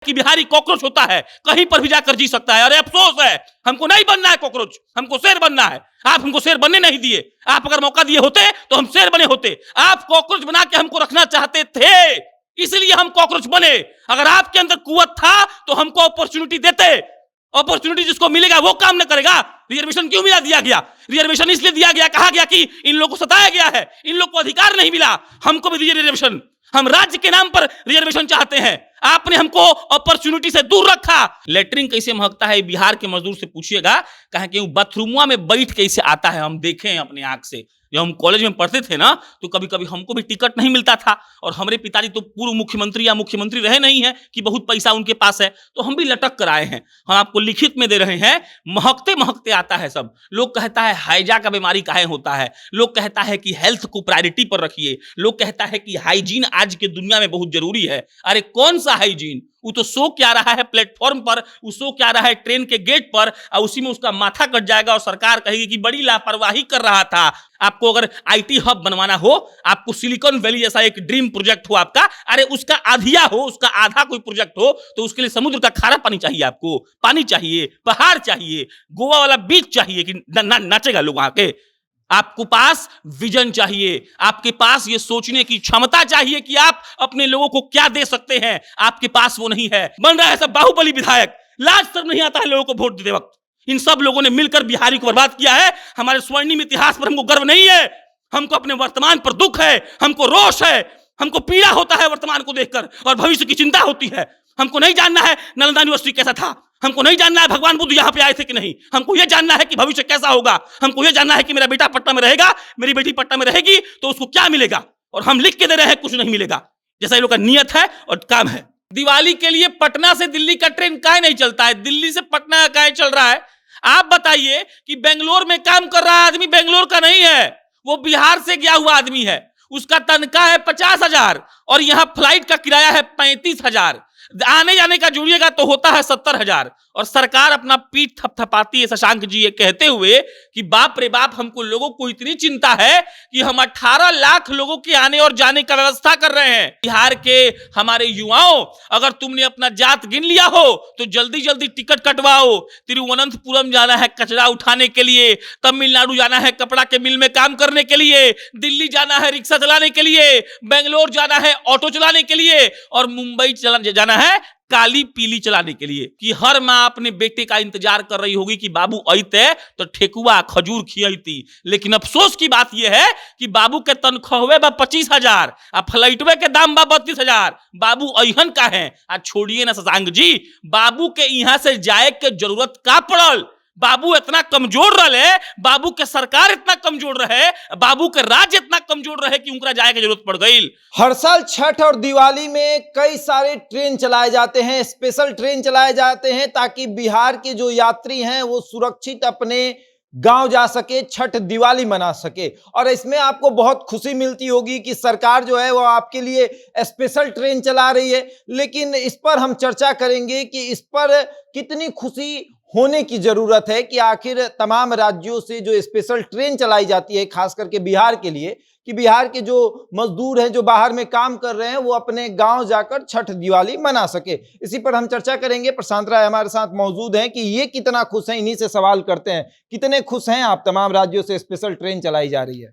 कि बिहारी कॉकरोच होता है, कहीं पर भी जाकर जी सकता है। अरे अफसोस है, हमको नहीं बनना है कॉकरोच, हमको शेर बनना है। आप हमको शेर बनने नहीं दिए। आप अगर मौका दिए होते तो हम शेर बने होते। आप कॉकरोच बना के हमको रखना चाहते थे, इसलिए हम कॉकरोच बने। अगर आपके अंदर कुव्वत था तो हमको अपॉर्चुनिटी देते। अपॉर्चुनिटी जिसको मिलेगा वो काम न करेगा। रिजर्वेशन क्यों मिला दिया गया? रिजर्वेशन इसलिए दिया गया, कहा गया कि इन लोगों को सताया गया है, इन लोग को अधिकार नहीं मिला, हमको भी दीजिए रिजर्वेशन। हम राज्य के नाम पर रिजर्वेशन चाहते हैं, आपने हमको अपॉर्चुनिटी से दूर रखा। लेटरिन कैसे महकता है बिहार के मजदूर से पूछिएगा, कहें कि बाथरूमवा में बैठ कैसे आता है, हम देखे हैं अपने आंख से। जब हम कॉलेज में पढ़ते थे ना तो कभी कभी हमको भी टिकट नहीं मिलता था, और हमारे पिताजी तो पूर्व मुख्यमंत्री या मुख्यमंत्री रहे नहीं है कि बहुत पैसा उनके पास है, तो हम भी लटक कर आए हैं। हम आपको लिखित में दे रहे हैं, महकते महकते आता है सब। लोग कहता है हैजा का बीमारी काहे होता है, लोग कहता है कि हेल्थ को प्रायोरिटी पर रखिए, लोग कहता है कि हाइजीन आज के दुनिया में बहुत जरूरी है। अरे कौन सा हाइजीन? वो तो सो क्या रहा है प्लेटफॉर्म पर, वो सो क्या रहा है ट्रेन के गेट पर, और उसी में उसका माथा कट जाएगा और सरकार कहेगी कि बड़ी लापरवाही कर रहा था। आपको अगर आईटी हब बनवाना हो, आपको सिलिकॉन वैली जैसा एक ड्रीम प्रोजेक्ट हो आपका, अरे उसका आधिया हो, उसका आधा कोई प्रोजेक्ट हो, तो उसके लिए समुद्र का खारा पानी चाहिए, आपको पानी चाहिए, पहाड़ चाहिए, गोवा वाला बीच चाहिए कि नाचेगा लोग वहां के। आपको पास विजन चाहिए, आपके पास ये सोचने की क्षमता चाहिए कि आप अपने लोगों को क्या दे सकते हैं। आपके पास वो नहीं है। बन रहा है सब बाहुबली विधायक, लाज शर्म नहीं आता है लोगों को वोट देते वक्त। इन सब लोगों ने मिलकर बिहारी को बर्बाद किया है। हमारे स्वर्णिम इतिहास पर हमको गर्व नहीं है, हमको अपने वर्तमान पर दुख है, हमको रोष है, हमको पीड़ा होता है वर्तमान को देखकर, और भविष्य की चिंता होती है। हमको नहीं जानना है नालंदा यूनिवर्सिटी कैसा था, हमको नहीं जानना है भगवान बुद्ध यहां पे आए थे कि नहीं, हमको यह जानना है कि भविष्य कैसा होगा। हमको यह जानना है कि मेरा बेटा पटना में रहेगा, मेरी बेटी पटना में रहेगी, तो उसको क्या मिलेगा। और हम लिख के दे रहे हैं कुछ नहीं मिलेगा, जैसा ये लोग का नियत है और काम है। दिवाली के लिए पटना से दिल्ली का ट्रेन काहे नहीं चलता है, दिल्ली से पटना काहे चल रहा है? आप बताइए कि बेंगलोर में काम कर रहा आदमी बेंगलोर का नहीं है, वो बिहार से गया हुआ आदमी है। उसका तनख्वाह है 50,000 और यहां फ्लाइट का किराया है 35,000। आने जाने का जोड़िएगा तो होता है 70,000। और सरकार अपना पीठ थपथपाती है शशांक जी ये कहते हुए कि बाप रे बाप, हमको लोगों को इतनी चिंता है कि हम 18 लाख लोगों के आने और जाने का व्यवस्था कर रहे हैं। बिहार के हमारे युवाओं, अगर तुमने अपना जात गिन लिया हो तो जल्दी जल्दी टिकट कटवाओ। तिरुवनंतपुरम जाना है कचरा उठाने के लिए, तमिलनाडु जाना है कपड़ा के मिल में काम करने के लिए, दिल्ली जाना है रिक्शा चलाने के लिए, बेंगलोर जाना है ऑटो चलाने के लिए, और मुंबई जाना है काली पीली चलाने के लिए। कि हर मां अपने बेटे का इंतजार कर रही होगी कि बाबू आते तो ठेकुआ खजूर खियाती। लेकिन अफसोस की बात यह है कि बाबू के तनख्वाह बा 25,000 और फ्लाइटवे के दाम बा 32,000। बाबू अहन का है। आज छोड़िए ना शशांक जी, बाबू के यहां से जाए के जरूरत का पड़ल? बाबू इतना कमजोर रहे, बाबू के सरकार इतना कमजोर रहे, बाबू के राज्य इतना कमजोर रहे कि उनका जाए की जरूरत पड़ गई। हर साल छठ और दिवाली में कई सारे ट्रेन चलाए जाते हैं, स्पेशल ट्रेन चलाए जाते हैं, ताकि बिहार के जो यात्री हैं वो सुरक्षित अपने गांव जा सके, छठ दिवाली मना सके। और इसमें आपको बहुत खुशी मिलती होगी कि सरकार जो है वो आपके लिए स्पेशल ट्रेन चला रही है। लेकिन इस पर हम चर्चा करेंगे कि इस पर कितनी खुशी होने की जरूरत है कि आखिर तमाम राज्यों से जो स्पेशल ट्रेन चलाई जाती है, खास करके बिहार के लिए, कि बिहार के जो मजदूर हैं जो बाहर में काम कर रहे हैं वो अपने गांव जाकर छठ दिवाली मना सके। इसी पर हम चर्चा करेंगे। प्रशांत राय हमारे साथ मौजूद हैं कि ये कितना खुश हैं, इन्हीं से सवाल करते हैं। कितने खुश हैं आप तमाम राज्यों से स्पेशल ट्रेन चलाई जा रही है?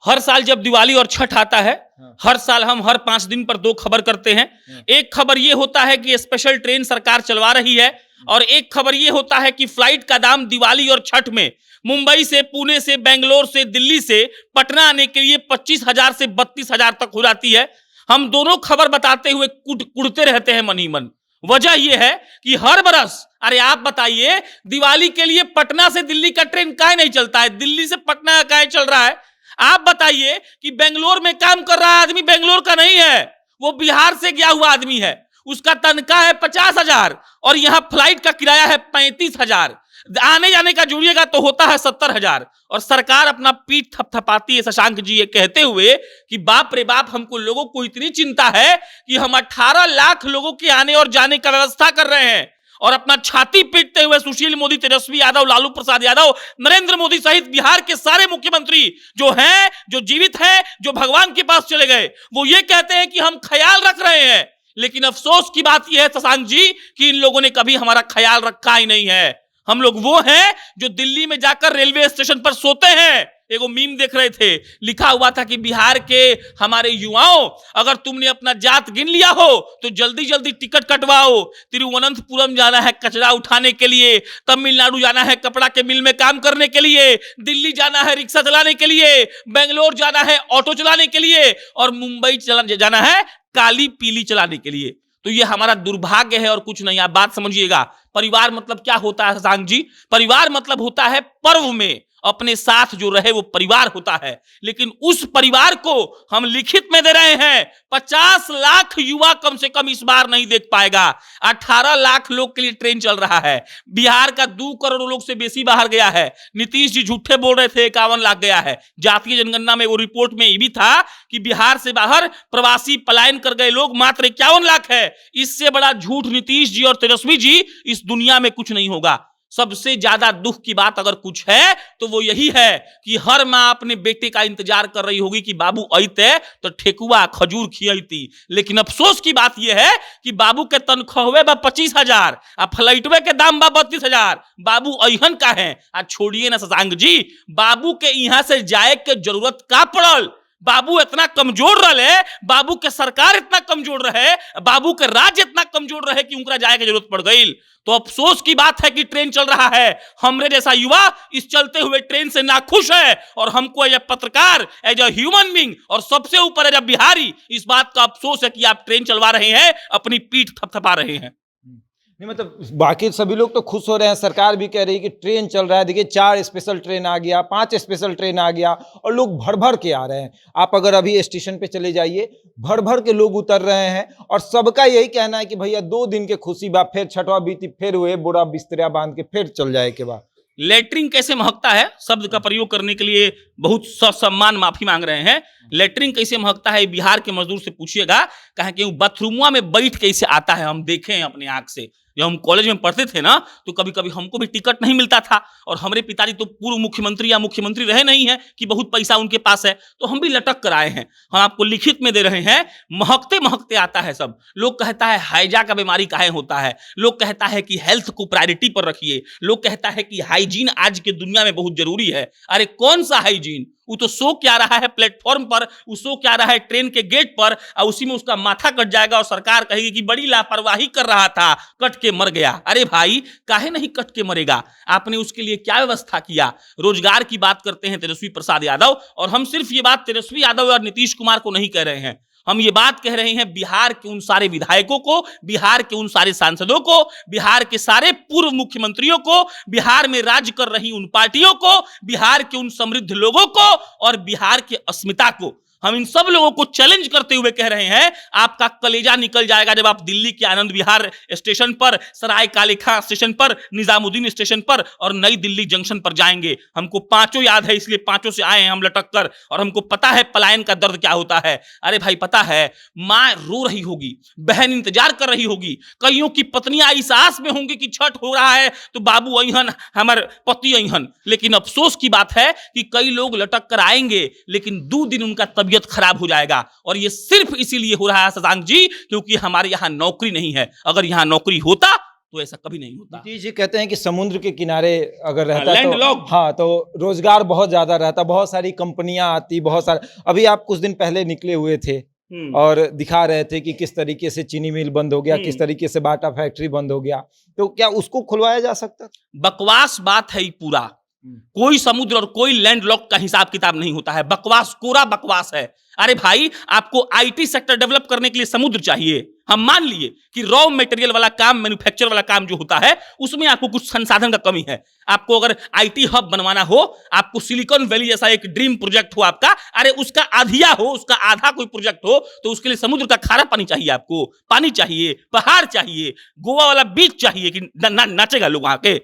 हर साल जब दिवाली और छठ आता है, हर साल हम हर 5 दिन पर 2 खबर करते हैं। एक खबर यह होता है कि स्पेशल ट्रेन सरकार चलवा रही है, और एक खबर यह होता है कि फ्लाइट का दाम दिवाली और छठ में मुंबई से, पुणे से, बेंगलोर से, दिल्ली से पटना आने के लिए 25,000 से 32,000 तक हो जाती है। हम दोनों खबर बताते हुए कुड़ते रहते हैं मन ही मन। वजह यह है कि हर बरस, अरे आप बताइए, दिवाली के लिए पटना से दिल्ली का ट्रेन काहे नहीं चलता है, दिल्ली से पटना काहे चल रहा है? आप बताइए कि बेंगलोर में काम कर रहा आदमी बेंगलोर का नहीं है, वो बिहार से गया हुआ आदमी है। उसका तनख्वाह है 50,000 और यहां फ्लाइट का किराया है 35,000। आने जाने का जोड़िएगा तो होता है 70,000। और सरकार अपना पीठ थपथपाती है शशांक जी ये कहते हुए कि बाप रे बाप, हमको लोगों को इतनी चिंता है कि हम 18 लाख लोगों के आने और जाने का व्यवस्था कर रहे हैं। और अपना छाती पीटते हुए सुशील मोदी, तेजस्वी यादव, लालू प्रसाद यादव, नरेंद्र मोदी सहित बिहार के सारे मुख्यमंत्री जो हैं, जो जीवित हैं, जो भगवान के पास चले गए, वो ये कहते हैं कि हम ख्याल रख रहे हैं। लेकिन अफसोस की बात यह है शशांक जी कि इन लोगों ने कभी हमारा ख्याल रखा ही नहीं है। हम लोग वो हैं जो दिल्ली में जाकर रेलवे स्टेशन पर सोते हैं। एगो मीम देख रहे थे, लिखा हुआ था कि बिहार के हमारे युवाओं, अगर तुमने अपना जात गिन लिया हो तो जल्दी जल्दी टिकट कटवाओ। तिरुवनंतपुरम जाना है कचरा उठाने के लिए, तमिलनाडु जाना है कपड़ा के मिल में काम करने के लिए, दिल्ली जाना है रिक्शा चलाने के लिए, बेंगलोर जाना है ऑटो चलाने के लिए, और मुंबई जाना है काली पीली चलाने के लिए। तो ये हमारा दुर्भाग्य है और कुछ नहीं। आप बात समझिएगा, परिवार मतलब क्या होता है शशांक जी? परिवार मतलब होता है पर्व में अपने साथ जो रहे वो परिवार होता है। लेकिन उस परिवार को हम लिखित में दे रहे हैं 50 लाख युवा कम से कम इस बार नहीं देख पाएगा। 18 लाख लोग के लिए ट्रेन चल रहा है। बिहार का 2 करोड़ लोग से बेसी बाहर गया है। नीतीश जी झूठे बोल रहे थे 51 लाख गया है। जातीय जनगणना में वो रिपोर्ट में ये भी था कि बिहार से बाहर प्रवासी पलायन कर गए लोग मात्र 51 लाख है। इससे बड़ा झूठ नीतीश जी और तेजस्वी जी इस दुनिया में कुछ नहीं होगा। सबसे ज्यादा दुख की बात अगर कुछ है तो वो यही है कि हर माँ अपने बेटे का इंतजार कर रही होगी कि बाबू अइते तो ठेकुआ खजूर खियती। लेकिन अफसोस की बात यह है कि बाबू के तनख्वाहे बा 25,000 आ फ्लाइटवे के दाम बा 32,000। बाबू अहन का है। आज छोड़िए ना शशांक जी, बाबू के यहाँ से जाए के जरूरत का पड़ल? बाबू इतना कमजोर रहे, बाबू के सरकार इतना कमजोर रहे, बाबू के राज्य इतना कमजोर रहे कि उनका जाए की जरूरत पड़ गई। तो अफसोस की बात है कि ट्रेन चल रहा है, हमरे जैसा युवा इस चलते हुए ट्रेन से नाखुश है, और हमको एज ए पत्रकार, एज ए ह्यूमन बीइंग, और सबसे ऊपर एज ए बिहारी इस बात का अफसोस है कि आप ट्रेन चलवा रहे हैं, अपनी पीठ थपथपा रहे हैं। नहीं मतलब बाकी सभी लोग तो खुश हो रहे हैं, सरकार भी कह रही है कि ट्रेन चल रहा है। देखिए 4 स्पेशल ट्रेन आ गया, 5 स्पेशल ट्रेन आ गया, और लोग भर भर के आ रहे हैं। आप अगर अभी स्टेशन पे चले जाइए, भर भर के लोग उतर रहे हैं, और सबका यही कहना है कि भैया 2 दिन के खुशी बा, फिर छठवा बीती, फिर हुए बोरा बिस्तरा बांध के फिर चल जाए के बाद। लेटरिन कैसे महकता है शब्द का प्रयोग करने के लिए बहुत ससम्मान माफी मांग रहे हैं। लेटरिन कैसे महकता है बिहार के मजदूर से पूछिएगा, कहें कि बाथरूमुआ में बैठ कैसे आता है, हम देखे हैं अपने आंख से। जब हम कॉलेज में पढ़ते थे ना तो कभी कभी हमको भी टिकट नहीं मिलता था, और हमारे पिताजी तो पूर्व मुख्यमंत्री या मुख्यमंत्री रहे नहीं है कि बहुत पैसा उनके पास है, तो हम भी लटक कर आए हैं। हम आपको लिखित में दे रहे हैं, महकते महकते आता है सब। लोग कहता है हाइजा का बीमारी काहे होता है, लोग कहता है कि हेल्थ को प्रायोरिटी पर रखिए, लोग कहता है कि हाइजीन आज के दुनिया में बहुत जरूरी है। अरे कौन सा हाइजीन? वो तो सो क्या रहा है प्लेटफॉर्म पर, वो सो क्या रहा है ट्रेन के गेट पर, और उसी में उसका माथा कट जाएगा और सरकार कहेगी कि बड़ी लापरवाही कर रहा था, कट के मर गया। अरे भाई काहे नहीं कट के मरेगा? आपने उसके लिए क्या व्यवस्था किया? रोजगार की बात करते हैं तेजस्वी प्रसाद यादव, और हम सिर्फ ये बात तेजस्वी यादव और नीतीश कुमार को नहीं कह रहे हैं, हम ये बात कह रहे हैं बिहार के उन सारे विधायकों को, बिहार के उन सारे सांसदों को, बिहार के सारे पूर्व मुख्यमंत्रियों को, बिहार में राज कर रही उन पार्टियों को, बिहार के उन समृद्ध लोगों को, और बिहार के अस्मिता को। हम इन सब लोगों को चैलेंज करते हुए कह रहे हैं, आपका कलेजा निकल जाएगा जब आप दिल्ली के आनंद विहार स्टेशन पर, सराय काले खां स्टेशन पर, निजामुद्दीन स्टेशन पर और नई दिल्ली जंक्शन पर जाएंगे। हमको पांचों याद है, इसलिए पांचों से आए हैं हम लटक कर, और हमको पता है पलायन का दर्द क्या होता है। अरे भाई पता है, माँ रो रही होगी, बहन इंतजार कर रही होगी, कईयों की पत्नियां इस आस में होंगी कि छठ हो रहा है तो बाबू अहन, हमारे पति अहन। लेकिन अफसोस की बात है कि कई लोग लटक कर आएंगे, लेकिन 2 दिन उनका तबियत खराब हो जाएगा, और ये सिर्फ इसीलिए हो रहा है शशांक जी क्योंकि हमारे यहां नौकरी नहीं है। अगर यहां नौकरी होता तो ऐसा कभी नहीं होता। जी कहते हैं कि समुद्र के किनारे अगर रहता लैंडलॉक्ड। तो रोजगार बहुत ज्यादा रहता, बहुत सारी कंपनियां आती, बहुत सारे। अभी आप कुछ दिन पहले निकले हुए थे और दिखा रहे थे कि किस तरीके से चीनी मिल बंद हो गया, किस तरीके से बाटा फैक्ट्री बंद हो गया, तो क्या उसको खुलवाया जा सकता? बकवास बात है ये पूरा। कोई समुद्र और कोई लैंडलॉक का हिसाब किताब नहीं होता है, बकवास, कोरा बकवास है। अरे भाई आपको आईटी सेक्टर डेवलप करने के लिए समुद्र चाहिए। हम मान लिए कि रॉ मटेरियल वाला काम, मैन्युफैक्चर वाला काम जो होता है उसमें आपको कुछ संसाधन का कमी है। आपको अगर आईटी हब बनवाना हो, आपको सिलिकॉन वैली जैसा एक ड्रीम प्रोजेक्ट हो आपका, अरे उसका आधिया हो, उसका आधा कोई प्रोजेक्ट हो, तो उसके लिए समुद्र का खारा पानी चाहिए, आपको पानी चाहिए, पहाड़ चाहिए, गोवा वाला बीच चाहिए कि नाचेगा लोग वहां के।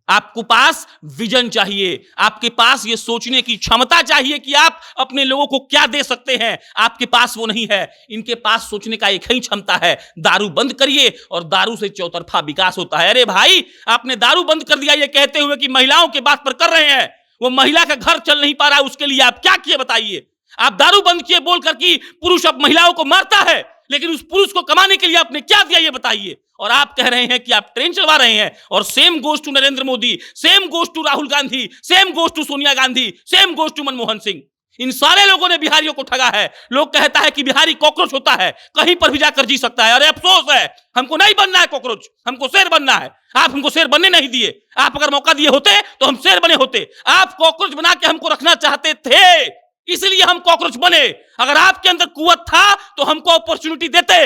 आपको पास विजन चाहिए, आपके पास ये सोचने की क्षमता चाहिए कि आप अपने लोगों को क्या दे सकते हैं। आपके पास वो नहीं है। इनके पास सोचने का एक ही क्षमता है, दारू बंद करिए और दारू से चौतरफा विकास होता है। अरे भाई आपने दारू बंद कर दिया ये कहते हुए कि महिलाओं के बात पर कर रहे हैं, वो महिला का घर चल नहीं पा रहा है, उसके लिए आप क्या किए बताइए? आप दारू बंद किए बोलकर कि पुरुष अब महिलाओं को मारता है, लेकिन उस पुरुष को कमाने के लिए आपने क्या दिया ये बताइए। और आप कह रहे हैं कि आप ट्रेन चलवा रहे हैं, और same goes to Narendra Modi, same goes to Rahul Gandhi, same goes to Sonia Gandhi, same goes to Manmohan Singh. इन सारे लोगों ने बिहारियों को ठगा है। लोग कहता है कि बिहारी कॉकरोच होता है, कहीं पर भी जाकर जी सकता है। अरे अफसोस है, हमको नहीं बनना है कॉकरोच, हमको शेर बनना है। आप हमको शेर बनने नहीं दिए। आप अगर मौका दिए होते तो हम शेर बने होते। आप कॉकरोच बना के हमको रखना चाहते थे, इसलिए हम कॉकरोच बने। अगर आपके अंदर कुव्वत था तो हमको अपॉर्चुनिटी देते।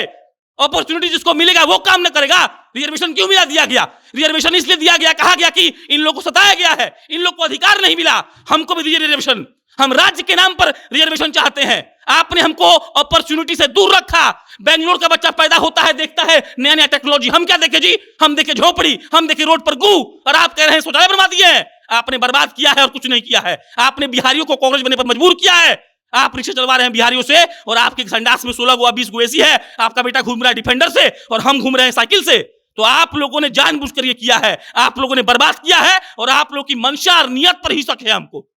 अपॉर्चुनिटी जिसको मिलेगा वो काम न करेगा। रिजर्वेशन क्यों मिला दिया गया? रिजर्वेशन इसलिए दिया गया, कहा गया कि इन लोगों को सताया गया है, इन लोग को अधिकार नहीं मिला, हमको भी दीजिए रिजर्वेशन। हम राज्य के नाम पर रिजर्वेशन चाहते हैं। आपने हमको अपॉर्चुनिटी से दूर रखा। बेंगलोर का बच्चा पैदा होता है, देखता है नया नया टेक्नोलॉजी, हम क्या देखे जी? हम देखे झोपड़ी, हम देखे रोड पर गू, और आप कह रहे हैं शौचालय बनवा दिए हैं। आपने बर्बाद किया है और कुछ नहीं किया है। आपने बिहारियों को कांग्रेस बनने पर मजबूर किया है। आप रिक्शा चलवा रहे हैं बिहारियों से, और आपके संडास में 16 गो 20 गो एसी है। आपका बेटा घूम रहा है डिफेंडर से और हम घूम रहे हैं साइकिल से। तो आप लोगों ने जानबूझकर ये किया है, आप लोगों ने बर्बाद किया है, और आप लोगों की मंशा और नियत पर ही शक है हमको।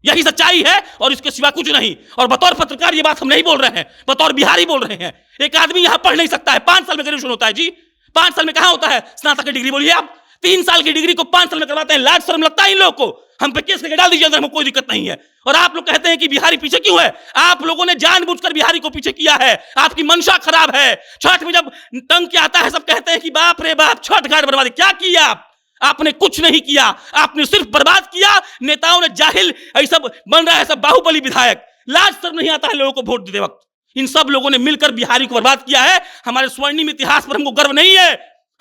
यही सच्चाई है और इसके सिवा कुछ नहीं। और बतौर पत्रकार ये बात हम नहीं बोल रहे हैं, बतौर बिहारी बोल रहे हैं। एक आदमी यहां पढ़ नहीं सकता है, 5 साल में ग्रेजुएशन होता है जी। 5 साल में कहां होता है स्नातक की डिग्री? बोलिए आप। 3 साल की डिग्री को 5 साल में करवाते हैं। लाज शर्म लगता है इन लोगों को? हम पे केस करके डाल दीजिए अंदर, हमको कोई दिक्कत नहीं है। और आप लोग कहते हैं कि बिहारी पीछे क्यों है? आप लोगों ने जानबूझकर बिहारी को पीछे किया है। आपकी मंशा खराब है। छठ में जब टंग के आता है सब कहते हैं कि बाप रे बाप छठ घाट बर्बादी। क्या किया आप? आपने कुछ नहीं किया, आपने सिर्फ बर्बाद किया। नेताओं ने जाहिल ऐसा बन रहा है, सब बाहुबली विधायक। लाज शर्म नहीं आता है लोगों को वोट देते वक्त। इन सब लोगों ने मिलकर बिहारी को बर्बाद किया है। हमारे स्वर्णिम इतिहास पर हमको गर्व नहीं है,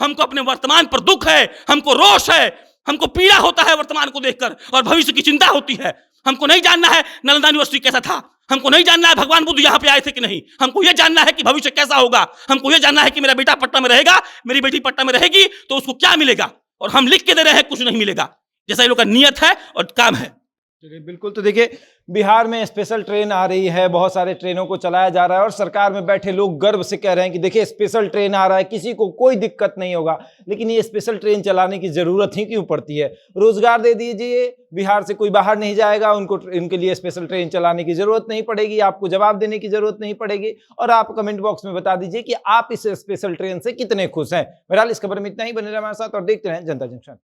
हमको अपने वर्तमान पर दुख है, हमको रोष है, हमको पीड़ा होता है वर्तमान को देखकर, और भविष्य की चिंता होती है। हमको नहीं जानना है नालंदा यूनिवर्सिटी कैसा था, हमको नहीं जानना है भगवान बुद्ध यहाँ पे आए थे कि नहीं। हमको यह जानना है कि भविष्य कैसा होगा। हमको यह जानना है कि मेरा बेटा पटना में रहेगा, मेरी बेटी पटना में रहेगी, तो उसको क्या मिलेगा। और हम लिख के दे रहे हैं कुछ नहीं मिलेगा, जैसा ये लोग का नियत है और काम है। बिल्कुल। तो देखिए, बिहार में स्पेशल ट्रेन आ रही है, बहुत सारे ट्रेनों को चलाया जा रहा है, और सरकार में बैठे लोग गर्व से कह रहे हैं कि देखिए स्पेशल ट्रेन आ रहा है, किसी को कोई दिक्कत नहीं होगा। लेकिन ये स्पेशल ट्रेन चलाने की जरूरत ही क्यों पड़ती है? रोजगार दे दीजिए, बिहार से कोई बाहर नहीं जाएगा, उनको इनके लिए स्पेशल ट्रेन चलाने की जरूरत नहीं पड़ेगी, आपको जवाब देने की जरूरत नहीं पड़ेगी। और आप कमेंट बॉक्स में बता दीजिए कि आप इस स्पेशल ट्रेन से कितने खुश हैं। बहरहाल इस खबर में इतना ही। बने रहिए हमारे साथ और देखते रहें जनता जंक्शन।